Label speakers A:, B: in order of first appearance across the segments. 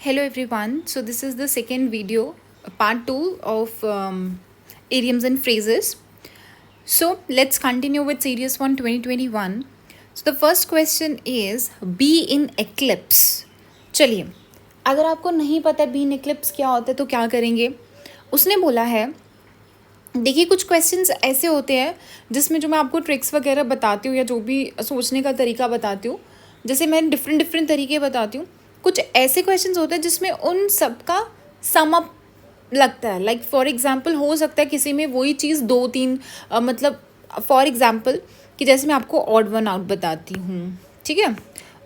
A: Hello everyone. So this is the second video, part 2 of idioms and phrases. So let's continue with series 1 2021. So the first question is be in eclipse. चलिए, अगर आपको नहीं पता be in eclipse क्या होता है तो क्या करेंगे. उसने बोला है, देखिए कुछ क्वेश्चंस ऐसे होते हैं जिसमें जो मैं आपको ट्रिक्स वगैरह बताती हूँ या जो भी सोचने का तरीका बताती हूँ, जैसे मैं डिफरेंट डिफरेंट तरीके बताती हूँ. कुछ ऐसे क्वेश्चंस होते हैं जिसमें उन सब का सम अप लगता है. लाइक फॉर एग्जांपल हो सकता है किसी में वही चीज़ दो तीन मतलब फॉर एग्जांपल कि जैसे मैं आपको ऑड वन आउट बताती हूँ, ठीक है.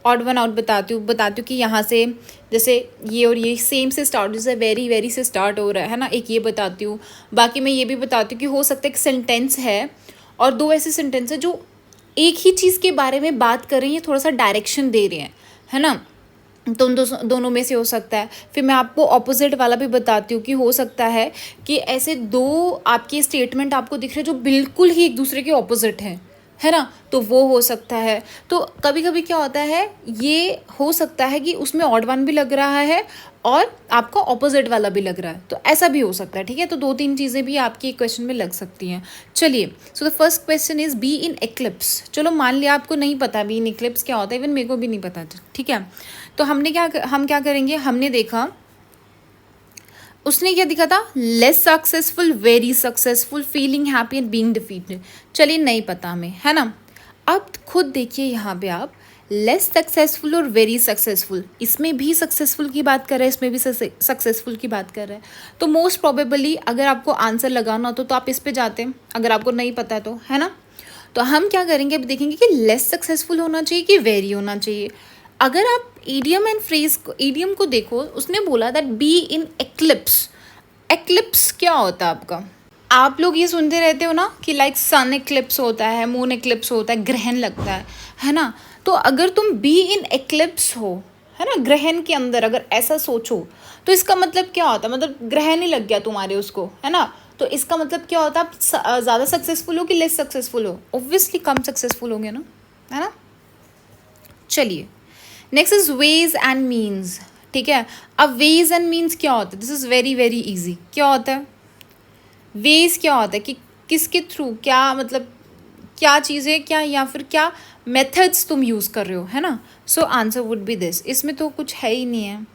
A: ऑड वन आउट बताती हूँ कि यहाँ से जैसे ये और ये सेम से स्टार्ट, जैसे वेरी वेरी से स्टार्ट हो रहा है ना, एक ये बताती हूँ. बाकी मैं ये भी बताती हूँ कि हो सकता है एक सेंटेंस है और दो ऐसे सेंटेंस है जो एक ही चीज़ के बारे में बात कर रही हैं, थोड़ा सा डायरेक्शन दे रहे हैं, है ना. तो उन दोनों में से हो सकता है. फिर मैं आपको ऑपोजिट वाला भी बताती हूँ कि हो सकता है कि ऐसे दो आपके स्टेटमेंट आपको दिख रहे हैं जो बिल्कुल ही एक दूसरे के ऑपोजिट हैं, है ना. तो वो हो सकता है. तो कभी कभी क्या होता है, ये हो सकता है कि उसमें ऑड वन भी लग रहा है और आपका ऑपोजिट वाला भी लग रहा है, तो ऐसा भी हो सकता है. ठीक है, तो दो तीन चीज़ें भी आपकी एक क्वेश्चन में लग सकती हैं. चलिए, so the first question is be in eclipse. चलो मान लिया आपको नहीं पता बी इन एक्लिप्स क्या होता है, इवन मेरे को भी नहीं पता था. ठीक है, तो हम क्या करेंगे, हमने देखा उसने क्या दिखा था, less successful, very successful, feeling happy and being defeated. चलिए नहीं पता हमें, है ना. अब खुद देखिए यहाँ पे आप लेस सक्सेसफुल और वेरी सक्सेसफुल, इसमें भी सक्सेसफुल की बात कर रहे हैं, इसमें भी सक्सेसफुल की बात कर रहे हैं. तो मोस्ट प्रोबेबली अगर आपको आंसर लगाना हो तो आप इस पे जाते हैं, अगर आपको नहीं पता है तो, है ना. तो हम क्या करेंगे, अब देखेंगे कि लेस सक्सेसफुल होना चाहिए कि वेरी होना चाहिए. अगर आप ईडियम एंड फ्रेज को, ईडियम को देखो, उसने बोला that be in eclipse. Eclipse क्या होता है आपका, आप लोग ये सुनते रहते हो ना कि लाइक सन एक्लिप्स होता है, मून एक्लिप्स होता है, ग्रहण लगता है ना. तो अगर तुम बी इन एक्लिप्स हो, है ना, ग्रहण के अंदर अगर ऐसा सोचो तो इसका मतलब क्या होता है, मतलब ग्रहण ही लग गया तुम्हारे उसको, है ना. तो इसका मतलब क्या होता है, आप ज़्यादा सक्सेसफुल हो कि लेस सक्सेसफुल हो. ऑब्वियसली कम सक्सेसफुल होंगे ना, है ना. चलिए, next is ways and means. ठीक है, अब वेज एंड मीन्स क्या होता है, this is very very easy. क्या होता है वेज, क्या होता है कि किसके थ्रू, क्या मतलब क्या चीज़ें, क्या या फिर क्या मेथड्स तुम यूज़ कर रहे हो, है ना. So answer would B this. इसमें तो कुछ है ही नहीं है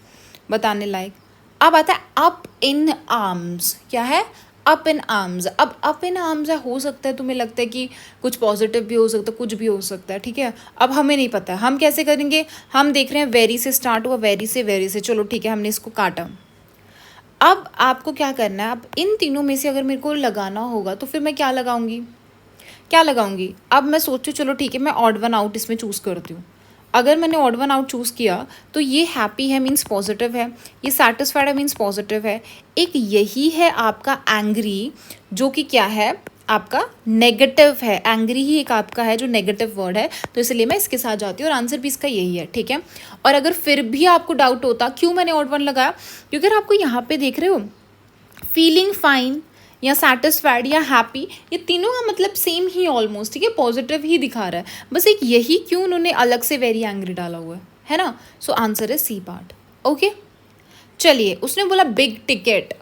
A: बताने लायक. अब आता है अप इन आर्म्स. क्या है, अप इन आर्म्स. अब अप इन आर्म्स है, हो सकता है तुम्हें लगता है कि कुछ पॉजिटिव भी हो सकता है, कुछ भी हो सकता है. ठीक है, अब हमें नहीं पता है, हम कैसे करेंगे. हम देख रहे हैं वेरी से स्टार्ट हुआ, वेरी से, चलो ठीक है, हमने इसको काटा. अब आपको क्या करना है, अब इन तीनों में से अगर मेरे को लगाना होगा तो फिर मैं क्या लगाऊंगी, अब मैं सोचती हूँ चलो ठीक है, मैं ऑड वन आउट इसमें चूज़ करती हूँ. अगर मैंने ऑड वन आउट चूज़ किया तो ये हैप्पी है मीन्स पॉजिटिव है, ये सेटिस्फाइड है मीन्स पॉजिटिव है. एक यही है आपका एंग्री, जो कि क्या है, आपका नेगेटिव है. एंग्री ही एक आपका है जो नेगेटिव वर्ड है, तो इसलिए मैं इसके साथ जाती हूँ और आंसर भी इसका यही है. ठीक है, और अगर फिर भी आपको डाउट होता क्यों मैंने ऑड वन लगाया, क्योंकि अगर आपको यहाँ पे देख रहे हो फीलिंग फाइन या सेटिस्फाइड या हैप्पी, ये तीनों का मतलब सेम ही ऑलमोस्ट. ठीक है, पॉजिटिव ही दिखा रहा है, बस एक यही क्यों उन्होंने अलग से वेरी एंग्री डाला हुआ है ना. सो आंसर है सी पार्ट. ओके, चलिए, उसने बोला बिग टिकट.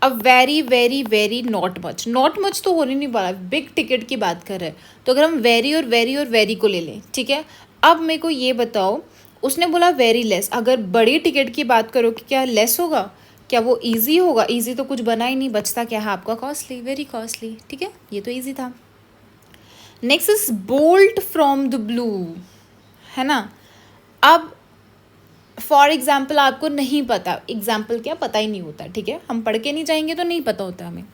A: अब very very very not much तो होने नहीं वाला, बिग टिकट की बात कर रहे हैं. तो अगर हम वेरी और वेरी को ले लें, ठीक है. अब मेरे को ये बताओ, उसने बोला वेरी लेस. अगर बड़ी टिकट की बात करो कि क्या लेस होगा, क्या वो इजी होगा, इजी तो कुछ बना ही नहीं, बचता क्या है आपका कॉस्टली, वेरी कॉस्टली. ठीक है, ये तो इजी था. Next is bolt from the blue, है ना. अब फॉर एग्जाम्पल आपको नहीं पता, एग्जाम्पल क्या पता ही नहीं होता. ठीक है, हम पढ़ के नहीं जाएंगे तो नहीं पता होता हमें.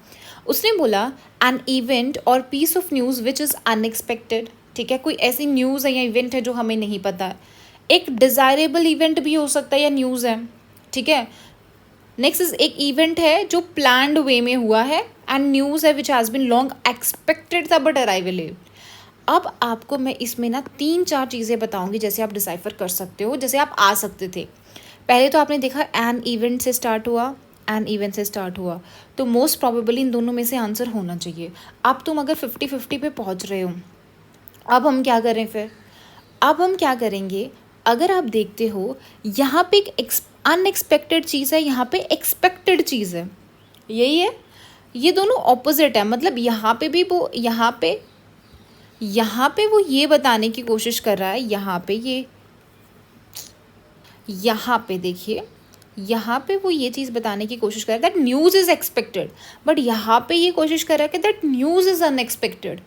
A: उसने बोला an event or piece of news which is unexpected. ठीक है, कोई ऐसी न्यूज़ है या इवेंट है जो हमें नहीं पता है. एक डिज़ायरेबल इवेंट भी हो सकता है या न्यूज़ है. ठीक है, नेक्स्ट इज एक इवेंट है जो प्लान्ड वे में हुआ है, एंड न्यूज़ है विच हैज़ बिन लॉन्ग एक्सपेक्टेड था बट अराइवल लेट. अब आपको मैं इसमें ना 3-4 चीज़ें बताऊंगी जैसे आप डिसाइफर कर सकते हो, जैसे आप आ सकते थे. पहले तो आपने देखा एन इवेंट से स्टार्ट हुआ, तो मोस्ट प्रॉबेबली इन दोनों में से आंसर होना चाहिए. अब तुम अगर 50-50 पे पहुंच रहे हो, अब हम क्या करें फिर, अब हम क्या करेंगे, अगर आप देखते हो यहाँ पे एक अनएक्सपेक्टेड चीज़ है, यहाँ पे एक्सपेक्टेड चीज़ है, यही है, ये दोनों ऑपोजिट है। मतलब यहाँ पे वो ये बताने की कोशिश कर रहा है, यहाँ पे देखिए, यहाँ पे वो ये चीज़ बताने की कोशिश कर रहा है that news is expected, but यहाँ पे ये कोशिश कर रहा है कि दैट न्यूज़ इज़ अनएक्सपेक्टेड।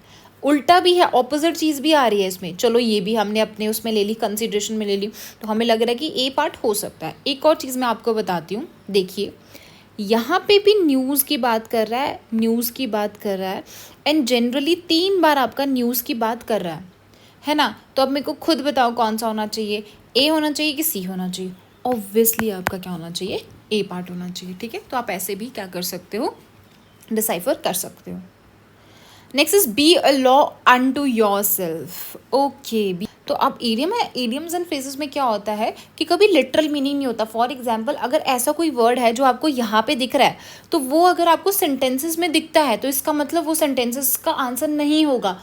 A: उल्टा भी है, ऑपोजिट चीज़ भी आ रही है इसमें। चलो ये भी हमने अपने उसमें ले ली, कंसिडरेशन में ले ली, तो हमें लग रहा है कि ए पार्ट हो सकता है। एक और चीज़ मैं आपको बताती हूँ, देखिए यहाँ पे भी न्यूज़ की बात कर रहा है, एंड जनरली 3 बार आपका न्यूज़ की बात कर रहा है ना। तो अब मेरे को खुद बताओ कौन सा होना चाहिए, ए होना चाहिए कि सी होना चाहिए? ऑब्वियसली आपका क्या होना चाहिए, ए पार्ट होना चाहिए। ठीक है, तो आप ऐसे भी क्या कर सकते हो, डिसाइफर कर सकते हो। Next is be a law unto yourself. Okay, तो अब ईडियम है, ईडियम्स एंड फ्रेजेस में क्या होता है कि कभी लिटरल मीनिंग नहीं होता। फॉर एग्जाम्पल, अगर ऐसा कोई वर्ड है जो आपको यहाँ पे दिख रहा है, तो वो अगर आपको सेंटेंसेस में दिखता है तो इसका मतलब वो सेंटेंसेस का आंसर नहीं होगा।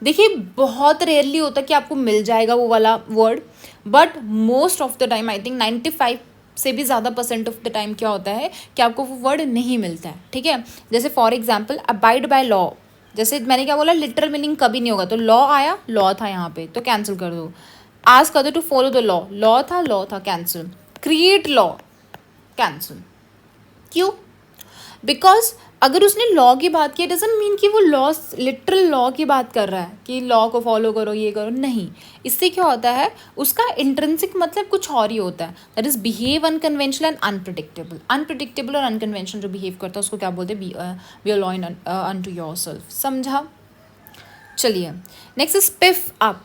A: देखिए बहुत रेयरली होता है कि आपको मिल जाएगा वो वाला word, but most of the time, I think 95 से भी ज़्यादा % ऑफ द टाइम क्या होता है कि आपको वो वर्ड नहीं मिलता है। ठीक है, जैसे for example abide by law, जैसे मैंने क्या बोला, लिटरल मीनिंग कभी नहीं होगा, तो लॉ आया, लॉ था यहाँ पे, तो कैंसिल कर दो। आस्क कर दो to follow the law, law था कैंसिल। Create law, cancel. क्यों? बिकॉज अगर उसने लॉ की बात की, डजंट मीन कि वो लॉ, लिटरल लॉ की बात कर रहा है कि लॉ को फॉलो करो, ये करो, नहीं। इससे क्या होता है, उसका इंट्रिंसिक मतलब कुछ और ही होता है, that is behave unconventional and unpredictable. Unpredictable और अनकन्वेंशनल जो बिहेव करता है उसको क्या बोलते हैं, be a law in unto yourself. समझा? चलिए, नेक्स्ट स्पिफ अप।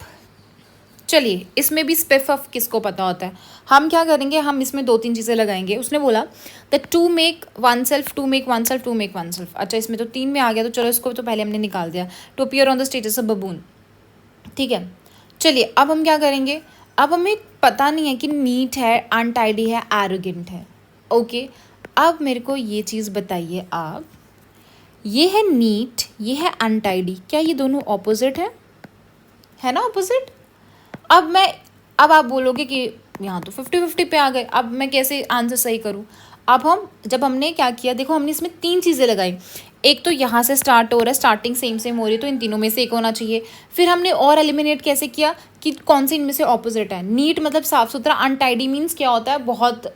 A: चलिए, इसमें भी स्पिफ अप किसको पता होता है? हम क्या करेंगे, हम इसमें 2-3 चीज़ें लगाएंगे। उसने बोला the to make oneself, to make oneself, to make oneself. अच्छा, इसमें तो 3 में आ गया, तो चलो इसको तो पहले हमने निकाल दिया। To appear on the status of baboon. ठीक है, चलिए अब हम क्या करेंगे, अब हमें पता नहीं है कि नीट है, अनटाइडी है, एरोगेंट है। ओके, अब मेरे को ये चीज़ बताइए आप, ये है नीट, ये है अनटाइडी, क्या ये दोनों ऑपोजिट है ना, ऑपोजिट? अब आप बोलोगे कि यहाँ तो 50-50 पे आ गए, अब मैं कैसे आंसर सही करूँ? अब जब हमने क्या किया, देखो हमने इसमें 3 चीज़ें लगाई। एक तो यहाँ से स्टार्ट हो रहा है, स्टार्टिंग सेम हो रही है, तो इन तीनों में से एक होना चाहिए। फिर हमने और एलिमिनेट कैसे किया कि कौन से इनमें से ऑपोजिट है। नीट मतलब साफ सुथरा, अनटाइडी मीन्स क्या होता है, बहुत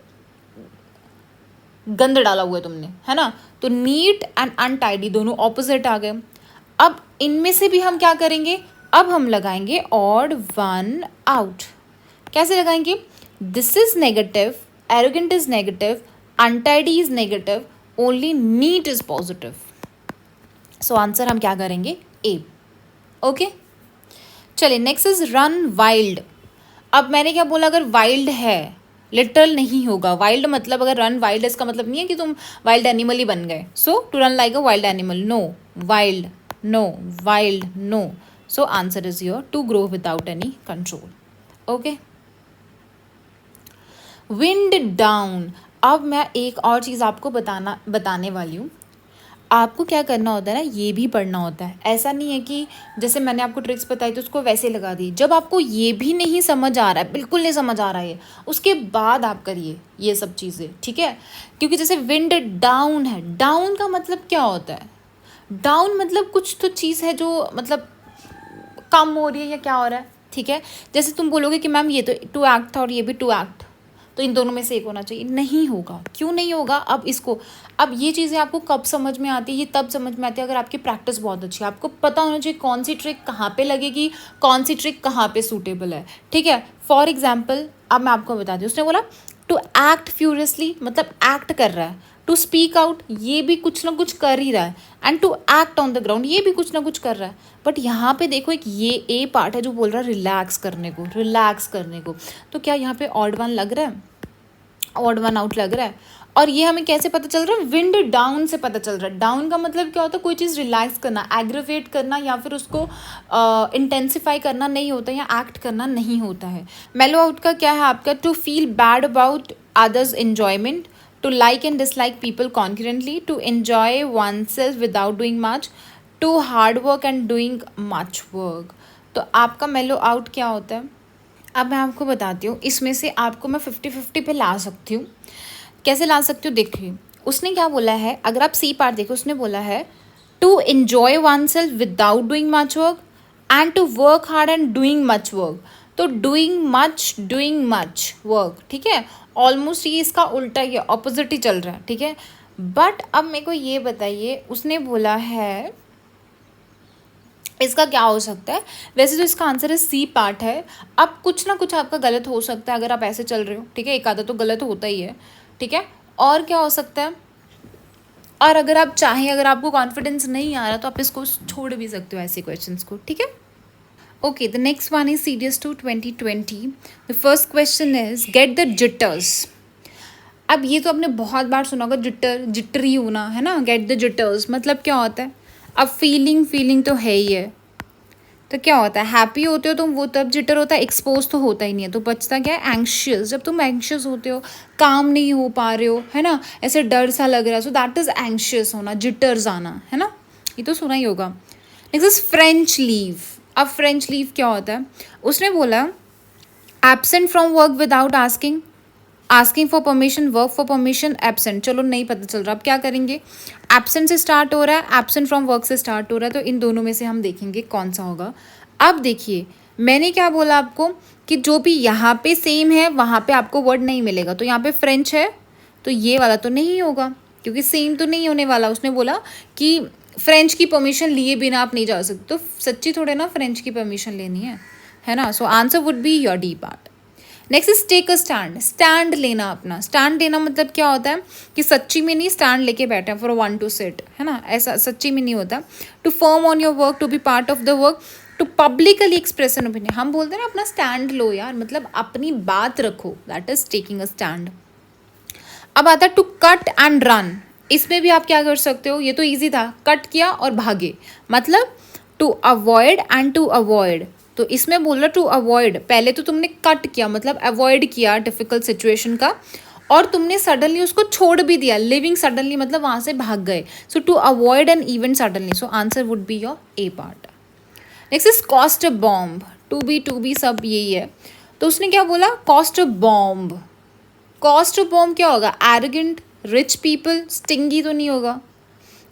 A: गंद डाला हुआ है तुमने, है ना। तो नीट एंड अनटाइडी दोनों ऑपोजिट आ गए। अब इनमें से भी हम क्या करेंगे, अब हम लगाएंगे ऑड वन आउट। कैसे लगाएंगे? This is negative, arrogant is negative, untidy is negative, only neat is positive. So answer हम क्या करेंगे, ए। ओके, चलिए नेक्स्ट इज रन वाइल्ड। अब मैंने क्या बोला, अगर वाइल्ड है, लिटरल नहीं होगा। वाइल्ड मतलब अगर रन वाइल्ड, इसका मतलब नहीं है कि तुम वाइल्ड एनिमल ही बन गए। So to run like a wild animal, no. Wild, no. Wild, no. So answer is your to grow without any control. Okay, wind down. अब मैं एक और चीज़ आपको बताने वाली हूँ। आपको क्या करना होता है ना, ये भी पढ़ना होता है। ऐसा नहीं है कि जैसे मैंने आपको ट्रिक्स बताई तो उसको वैसे लगा दी। जब आपको ये भी नहीं समझ आ रहा है, बिल्कुल नहीं समझ आ रहा है, उसके बाद आप करिए ये सब चीज़ें। ठीक है, क्योंकि जैसे विंड डाउन है, डाउन का मतलब क्या होता है? डाउन मतलब कुछ तो चीज़ है जो मतलब कम हो रही है या क्या हो रहा है। ठीक है, जैसे तुम बोलोगे कि मैम ये तो टू एक्ट था और ये भी टू एक्ट, तो इन दोनों में से एक होना चाहिए। नहीं होगा। क्यों नहीं होगा? अब ये चीज़ें आपको कब समझ में आती है? ये तब समझ में आती है अगर आपकी प्रैक्टिस बहुत अच्छी है। आपको पता होना चाहिए कौन सी ट्रिक कहाँ पे लगेगी, कौन सी ट्रिक कहाँ पे सूटेबल है। ठीक है, फॉर एग्जाम्पल अब मैं आपको बता दूँ, उसने बोला टू एक्ट फ्यूरियसली मतलब एक्ट कर रहा है, टू स्पीक आउट ये भी कुछ ना कुछ कर ही रहा है, and to act on the ground ये भी कुछ ना कुछ कर रहा है। बट यहाँ पे देखो एक ये ए पार्ट है जो बोल रहा है रिलैक्स करने को। तो क्या यहाँ पे ऑड वन लग रहा है, ऑड वन आउट लग रहा है? और ये हमें कैसे पता चल रहा है? विंड डाउन से पता चल रहा है। डाउन का मतलब क्या होता है? कोई चीज़ रिलैक्स करना, एग्रीवेट करना या फिर उसको इंटेंसिफाई करना नहीं होता, या एक्ट करना नहीं होता है। मेलो आउट का क्या है आपका? To feel bad about others enjoyment, to like and dislike people concurrently, to enjoy oneself without doing much, to hard work and doing much work। तो आपका मेलो आउट क्या होता है? अब मैं आपको बताती हूँ, इसमें से आपको मैं 50-50 पे ला सकती हूँ। कैसे ला सकती हूँ देखिए, उसने क्या बोला है, अगर आप सी पार्ट देखो, उसने बोला है to enjoy oneself without doing much work and to work hard and doing much work. तो डूइंग मच वर्क, ठीक है, ऑलमोस्ट ये इसका उल्टा ही ऑपोजिट ही चल रहा है, ठीक है। बट अब मेरे को ये बताइए, उसने बोला है इसका क्या हो सकता है। वैसे तो इसका आंसर है सी पार्ट है। अब कुछ ना कुछ आपका गलत हो सकता है अगर आप ऐसे चल रहे हो, ठीक है, एक आधा तो गलत होता ही है, ठीक है। और क्या हो सकता है, और अगर आप चाहें, अगर आपको कॉन्फिडेंस नहीं आ रहा तो आप इसको छोड़ भी सकते हो ऐसे क्वेश्चंस को, ठीक है। Okay, the next one is serious to 2020। The first question is get the jitters. अब ये तो आपने बहुत बार सुना होगा, जिटरी होना, है ना, गेट द जिटर्स मतलब क्या होता है। अब फीलिंग तो है ही है, तो क्या होता है, हैप्पी होते हो तुम वो तब जिटर होता है, एक्सपोज तो होता ही नहीं है, तो बचता क्या है, एंग्शियस। जब तुम एंग्शियस होते हो, काम नहीं हो पा रहे हो, है ना, ऐसे डर सा लग रहा है, सो दैट इज एंग्शियस होना, जिटर्स आना, है ना, ये तो सुना ही होगा। Next is French leave. अब फ्रेंच लीव क्या होता है, उसने बोला absent from work without asking for permission, work for permission, absent. चलो नहीं पता चल रहा, अब क्या करेंगे, एब्सेंट से स्टार्ट हो रहा है, एब्सेंट फ्रॉम वर्क से स्टार्ट हो रहा है, तो इन दोनों में से हम देखेंगे कौन सा होगा। अब देखिए, मैंने क्या बोला आपको कि जो भी यहाँ पे सेम है वहाँ पे आपको वर्ड नहीं मिलेगा, तो यहाँ पे फ्रेंच है तो ये वाला तो नहीं होगा, क्योंकि सेम तो नहीं होने वाला। उसने बोला कि फ्रेंच की परमिशन लिए बिना आप नहीं जा सकते, तो सच्ची थोड़े ना फ्रेंच की परमिशन लेनी है ना। So answer would be your D part. Next is take a stand. Stand लेना, अपना स्टैंड लेना मतलब क्या होता है कि सच्ची में नहीं स्टैंड लेके बैठे हैं फॉर वन टू सिट, है ना, ऐसा सच्ची में नहीं होता। To firm on your work, to be part of the work, to publicly express an opinion. हम बोलते हैं ना अपना स्टैंड लो यार, मतलब अपनी बात रखो, that is taking a stand. अब आता है टू कट एंड रन। इसमें भी आप क्या कर सकते हो, ये तो ईजी था, कट किया और भागे, मतलब to avoid and to avoid. तो इसमें बोल रहा टू अवॉइड, पहले तो तुमने कट किया मतलब अवॉइड किया डिफिकल्ट सिचुएशन का, और तुमने सडनली उसको छोड़ भी दिया, लिविंग सडनली मतलब वहाँ से भाग गए। So to avoid an event suddenly, so answer would be your a part. Next is cost a bomb. To be सब यही है, तो उसने क्या बोला, cost a bomb. Cost of bomb क्या होगा, एरोगेंट, रिच पीपल, स्टिंगी तो नहीं होगा।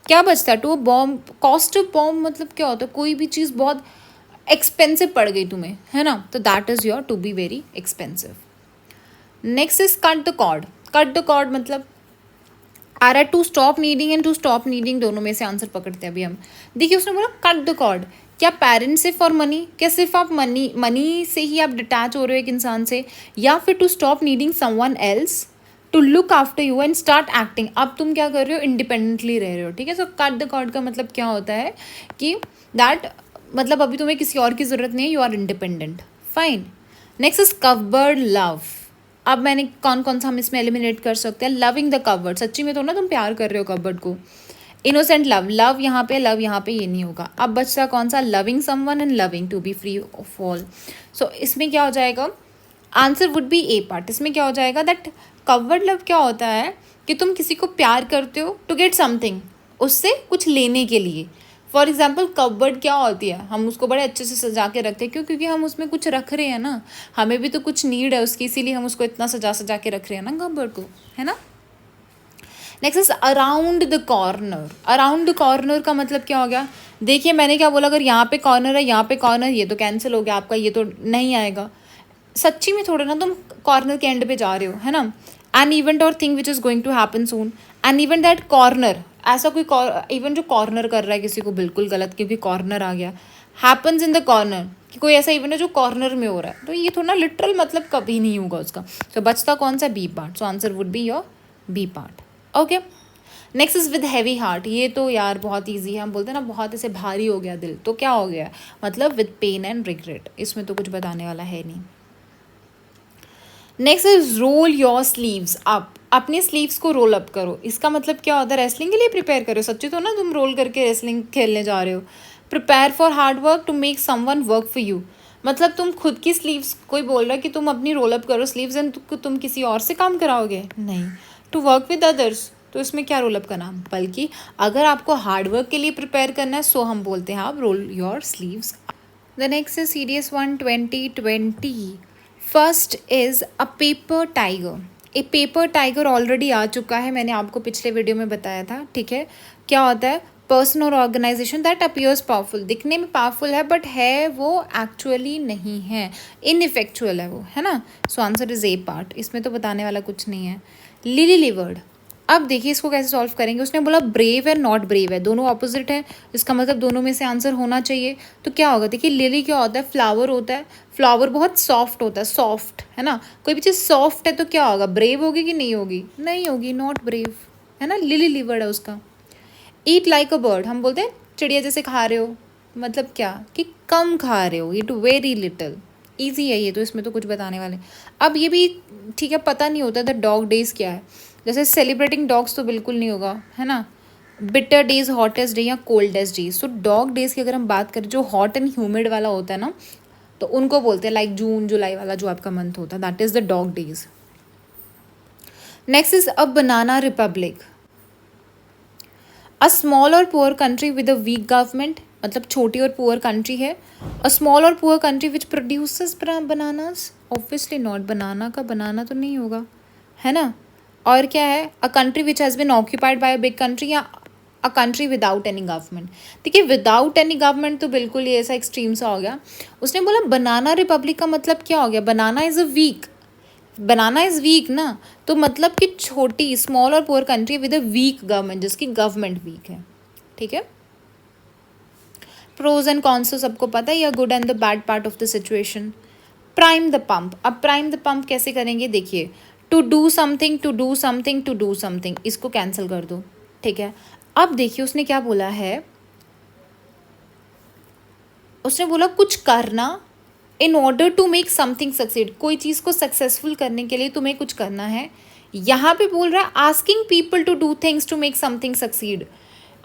A: क्या बचता है, to a bomb, cost of bomb मतलब क्या होता है, कोई भी चीज़ बहुत एक्सपेंसिव पड़ गई तुम्हें, है ना, तो that is your to be very expensive. Next is cut the cord. Cut the cord मतलब आ रहा है to stop needing and to stop needing, दोनों में से आंसर पकड़ते हैं अभी हम। देखिए उसने बोला कट द कॉर्ड, क्या पेरेंट्स से फॉर मनी, क्या सिर्फ आप मनी से ही आप डिटैच हो रहे हो एक इंसान से, या फिर to stop needing someone else, to look after you and start acting. अब तुम क्या कर रहे हो, इंडिपेंडेंटली रह रहे हो, ठीक है। सो कट द कॉर्ड का मतलब क्या होता है कि दैट मतलब अभी तुम्हें किसी और की ज़रूरत नहीं है, you are independent, fine. Next is covered love. अब मैंने कौन कौन सा हम इसमें एलिमिनेट कर सकते हैं, लविंग द कवर्ड, सच्ची में तो ना तुम प्यार कर रहे हो कवर्ड को। इनोसेंट लव, लव यहाँ पे ये नहीं होगा। अब बचता कौन सा, loving someone and loving to be free of all. So इसमें क्या हो जाएगा, answer would be a part. इसमें क्या हो जाएगा, दैट कवर्ड लव क्या होता है कि तुम किसी को प्यार करते हो टू गेट समथिंग, उससे कुछ लेने के लिए। फॉर एग्जाम्पल कवर्ड क्या होती है, हम उसको बड़े अच्छे से सजा के रखते हैं, क्यों, क्योंकि हम उसमें कुछ रख रहे हैं ना, हमें भी तो कुछ नीड है उसकी, इसीलिए हम उसको इतना सजा के रख रहे हैं ना कवर्ड को, है ना। Next is around the corner. Around the corner का मतलब क्या हो गया, देखिए मैंने क्या बोला, अगर यहाँ पे कॉर्नर है, यहाँ पे कॉर्नर, ये तो कैंसिल हो गया आपका, ये तो नहीं आएगा। सच्ची में थोड़ा ना तुम कॉर्नर के एंड पे जा रहे हो, है ना। An event or thing which is going to happen soon, an event that corner, ऐसा कोई इवेंट जो कॉर्नर कर रहा है किसी को, बिल्कुल गलत, क्योंकि कॉर्नर आ गया। हैपन्स इन द कॉर्नर, कि कोई ऐसा इवेंट है जो कॉर्नर में हो रहा है, तो ये थोड़ा लिटरल मतलब कभी नहीं होगा उसका। तो बचता कौन सा, B part. So answer would be your B part. Okay, next is with heavy heart. ये तो यार बहुत ईजी है, हम बोलते हैं ना बहुत ऐसे भारी हो गया दिल, तो क्या हो गया, मतलब विद पेन एंड रिग्रेट, इसमें तो कुछ बताने वाला है नहीं। Next is roll your sleeves up. अपने स्लीव्स को रोल अप करो, इसका मतलब क्या होता है, रेसलिंग के लिए प्रिपेयर करो, सच्ची तो ना तुम रोल करके रेसलिंग खेलने जा रहे हो। Prepare for hard work to make someone work for you, मतलब तुम खुद की स्लीव्स, कोई बोल रहा है कि तुम अपनी रोल अप करो स्लीव्स एंड तुम किसी और से काम कराओगे, नहीं। टू वर्क विद अदर्स, तो इसमें क्या रोल अप करना, बल्कि अगर आपको हार्ड वर्क के लिए प्रिपेयर करना है, सो हम बोलते हैं आप roll your sleeves. The next is serious 1 2020। First is a paper tiger. A paper tiger already आ चुका है, मैंने आपको पिछले वीडियो में बताया था, ठीक है। क्या होता है? पर्सन और ऑर्गेनाइजेशन दैट अपीयर्स पावरफुल, दिखने में पावरफुल है बट है वो एक्चुअली नहीं है, इनइफेक्चुअल है वो, है ना। So answer is A part, इसमें तो बताने वाला कुछ नहीं है। लिली लिवर्ड, अब देखिए इसको कैसे सॉल्व करेंगे। उसने बोला ब्रेव है नॉट ब्रेव है, दोनों ऑपोजिट है, इसका मतलब दोनों में से आंसर होना चाहिए। तो क्या होगा? देखिए लिली क्या होता है? फ्लावर होता है, फ्लावर बहुत सॉफ्ट होता है, सॉफ्ट, है ना। कोई भी चीज़ सॉफ्ट है तो क्या होगा? ब्रेव होगी कि नहीं होगी? नहीं होगी, नॉट ब्रेव, है ना। लिली लिवर्ड है उसका। ईट लाइक अ बर्ड, हम बोलते हैं चिड़िया जैसे खा रहे हो, मतलब क्या कि कम खा रहे हो, ईट वेरी लिटिल। ईजी है ये तो, इसमें तो कुछ बताने वाले। अब ये भी ठीक है, पता नहीं होता द डॉग डेज क्या है, जैसे सेलिब्रेटिंग डॉग्स तो बिल्कुल नहीं होगा, है ना। बिटर डेज, हॉटेस्ट डे या कोल्डेस्ट डे। सो डॉग डेज की अगर हम बात करें, जो हॉट एंड ह्यूमिड वाला होता है ना, तो उनको बोलते हैं लाइक जून जुलाई वाला जो आपका मंथ होता है, that is the dog days. Next is a banana republic. A small और poor country with a weak government, मतलब छोटी और पुअर कंट्री है। अ स्मॉल और poor country which produces bananas, obviously not, banana का banana तो नहीं होगा, है ना। और क्या है? A country which has been occupied by a big country, या a country without any government. देखिए विदाउट एनी गवर्नमेंट तो बिल्कुल ही ऐसा एक्सट्रीम सा हो गया। उसने बोला बनाना रिपब्लिक का मतलब क्या हो गया? Banana is a weak, banana is weak ना, तो मतलब कि छोटी, स्मॉल और poor country with a weak government, जिसकी गवर्नमेंट वीक है, ठीक है। प्रोज एंड कॉन्स तो सबको पता है, या good and the bad part of the situation. Prime the pump, अब प्राइम द पंप कैसे करेंगे? देखिए, to do something, to do something, to do something, इसको कैंसिल कर दो, ठीक है। अब देखिए उसने क्या बोला है, उसने बोला कुछ करना, in order to make something succeed, कोई चीज़ को सक्सेसफुल करने के लिए तुम्हें कुछ करना है। यहाँ पे बोल रहा है asking people to do things to make something succeed.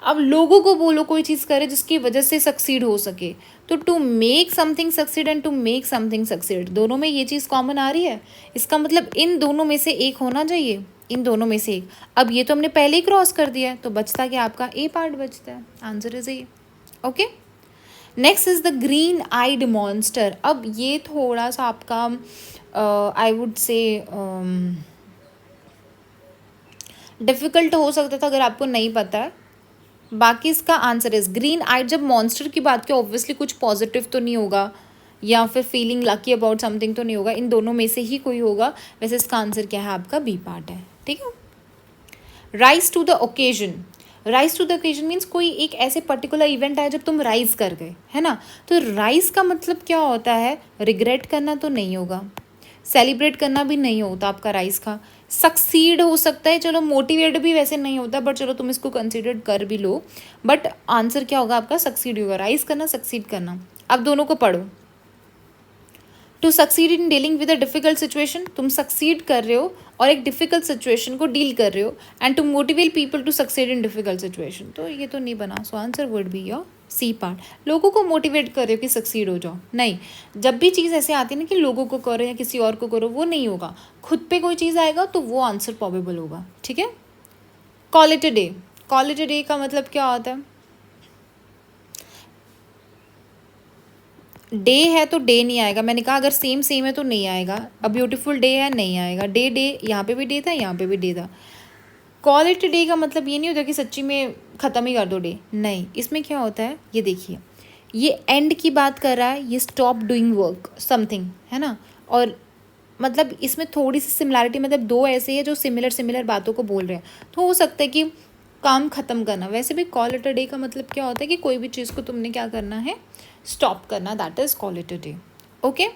A: अब लोगों को बोलो कोई चीज़ करे जिसकी वजह से सक्सीड हो सके, तो to make something succeed and to make something succeed, दोनों में ये चीज़ कॉमन आ रही है, इसका मतलब इन दोनों में से एक होना चाहिए, इन दोनों में से एक। अब ये तो हमने पहले ही क्रॉस कर दिया है, तो बचता क्या? आपका ए पार्ट बचता है, answer is A. Okay, next is the green eyed monster. अब ये थोड़ा सा आपका आई वुड से डिफ़िकल्ट हो सकता था अगर आपको नहीं पता है। बाकी इसका आंसर इज ग्रीन आइड। जब मॉन्स्टर की बात की, ऑब्वियसली कुछ पॉजिटिव तो नहीं होगा, या फिर फीलिंग लकी अबाउट समथिंग तो नहीं होगा, इन दोनों में से ही कोई होगा। वैसे इसका आंसर क्या है? आपका बी पार्ट है, ठीक है। Rise to the occasion, rise to the occasion means कोई एक ऐसे पर्टिकुलर इवेंट आया जब तुम राइज कर गए, है ना। तो राइज का मतलब क्या होता है? रिग्रेट करना तो नहीं होगा, सेलिब्रेट करना भी नहीं होता आपका राइज का। सक्सीड हो सकता है, चलो मोटिवेट भी वैसे नहीं होता, बट चलो तुम इसको कंसिडर कर भी लो, बट आंसर क्या होगा आपका? सक्सीड होगा, राइज करना, सक्सीड करना। अब दोनों को पढ़ो। To succeed in dealing with a difficult situation, तुम सक्सीड कर रहे हो और एक डिफिकल्ट सिचुएशन को डील कर रहे हो, and to motivate people to succeed in difficult situation, तो ये तो नहीं बना। So answer would be your C part. लोगों को मोटिवेट कर रहे हो कि सक्सीड हो जाओ, नहीं। जब भी चीज़ ऐसे आती है ना कि लोगों को करो या किसी और को करो, वो नहीं होगा, खुद पे कोई चीज़ आएगा तो वो आंसर पॉसिबल होगा, ठीक है। Call it a day, call it a day का मतलब क्या होता है? डे है तो डे नहीं आएगा, मैंने कहा अगर सेम सेम है तो नहीं आएगा। अ ब्यूटीफुल डे है, नहीं आएगा। डे डे, यहाँ पे भी डे था, यहाँ पे भी डे था। कॉल इट डे का मतलब ये नहीं होता कि सच्ची में ख़त्म ही कर दो डे, नहीं। इसमें क्या होता है, ये देखिए, ये एंड की बात कर रहा है, ये स्टॉप डूइंग वर्क समथिंग, है ना। और मतलब इसमें थोड़ी सी सिमिलैरिटी, मतलब दो ऐसे है जो सिमिलर सिमिलर बातों को बोल रहे हैं, तो हो सकता है कि काम ख़त्म करना। वैसे भी कॉल इट अ डे का मतलब क्या होता है कि कोई भी चीज़ को तुमने क्या करना है? स्टॉप करना, that is call it a day. Okay.